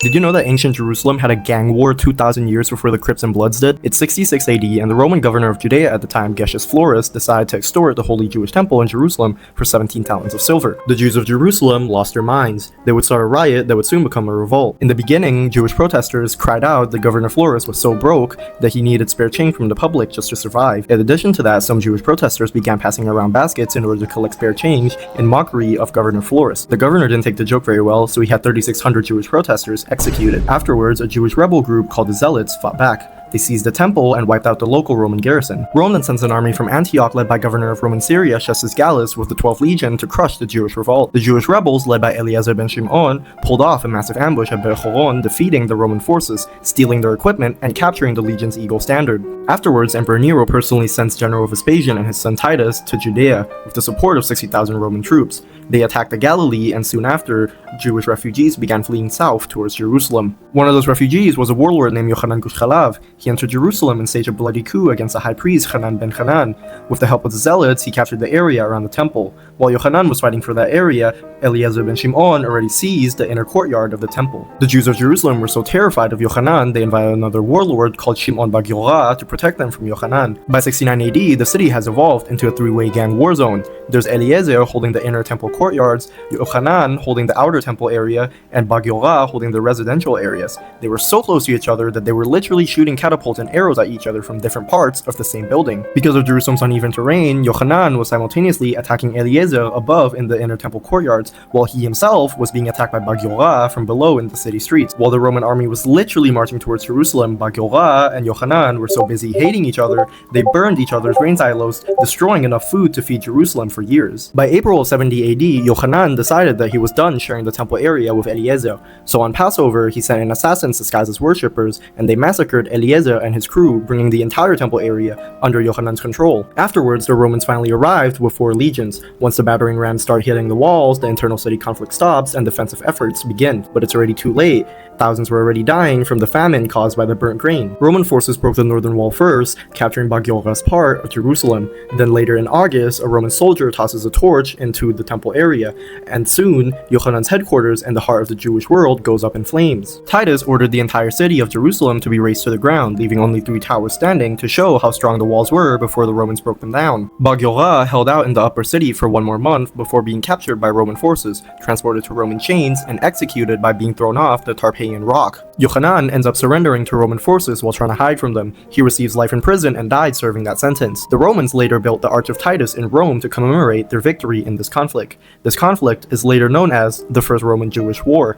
Did you know that ancient Jerusalem had a gang war 2,000 years before the Crips and Bloods did? It's 66 AD, and the Roman governor of Judea at the time, Gestius Florus, decided to extort the Holy Jewish Temple in Jerusalem for 17 talents of silver. The Jews of Jerusalem lost their minds. They would start a riot that would soon become a revolt. In the beginning, Jewish protesters cried out that Governor Florus was so broke that he needed spare change from the public just to survive. In addition to that, some Jewish protesters began passing around baskets in order to collect spare change in mockery of Governor Florus. The governor didn't take the joke very well, so he had 3,600 Jewish protesters executed. Afterwards, a Jewish rebel group called the Zealots fought back. They seized the temple and wiped out the local Roman garrison. Rome then sends an army from Antioch led by governor of Roman Syria, Cestius Gallus, with the 12th Legion to crush the Jewish revolt. The Jewish rebels, led by Eliezer ben Shimon, pulled off a massive ambush at Beit Horon, defeating the Roman forces, stealing their equipment, and capturing the legion's eagle standard. Afterwards, Emperor Nero personally sends General Vespasian and his son Titus to Judea with the support of 60,000 Roman troops. They attacked the Galilee, and soon after, Jewish refugees began fleeing south towards Jerusalem. One of those refugees was a warlord named Yochanan Gush Chalav. He entered Jerusalem and staged a bloody coup against the high priest Hanan ben Hanan. With the help of the Zealots, he captured the area around the temple. While Yochanan was fighting for that area, Eliezer ben Shimon already seized the inner courtyard of the temple. The Jews of Jerusalem were so terrified of Yochanan, they invited another warlord called Shimon bar Giora to protect them from Yochanan. By 69 AD, the city has evolved into a three-way gang war zone. There's Eliezer holding the inner temple courtyards, Yochanan holding the outer temple area, and bar Giora holding the residential areas. They were so close to each other that they were literally shooting catapults and arrows at each other from different parts of the same building. Because of Jerusalem's uneven terrain, Yochanan was simultaneously attacking Eliezer above in the inner temple courtyards, while he himself was being attacked by bar Giora from below in the city streets. While the Roman army was literally marching towards Jerusalem, bar Giora and Yochanan were so busy hating each other, they burned each other's grain silos, destroying enough food to feed Jerusalem for years. By April of 70 AD, Yochanan decided that he was done sharing the temple area with Eliezer, so on Passover, he sent in assassins disguised as worshippers, and they massacred Eliezer and his crew, bringing the entire temple area under Yochanan's control. Afterwards, the Romans finally arrived with 4 legions. Once the battering rams start hitting the walls, the internal city conflict stops and defensive efforts begin. But it's already too late. Thousands were already dying from the famine caused by the burnt grain. Roman forces broke the northern wall first, capturing bar Giora's part of Jerusalem. Then later in August, a Roman soldier tosses a torch into the temple area, and soon, Yochanan's headquarters and the heart of the Jewish world goes up in flames. Titus ordered the entire city of Jerusalem to be razed to the ground, leaving only 3 towers standing to show how strong the walls were before the Romans broke them down. Bar Giora held out in the upper city for 1 more month before being captured by Roman forces, transported to Roman chains, and executed by being thrown off the Tarpeian Rock. Yochanan ends up surrendering to Roman forces while trying to hide from them. He receives life in prison and died serving that sentence. The Romans later built the Arch of Titus in Rome to commemorate their victory in this conflict. This conflict is later known as the First Roman-Jewish War.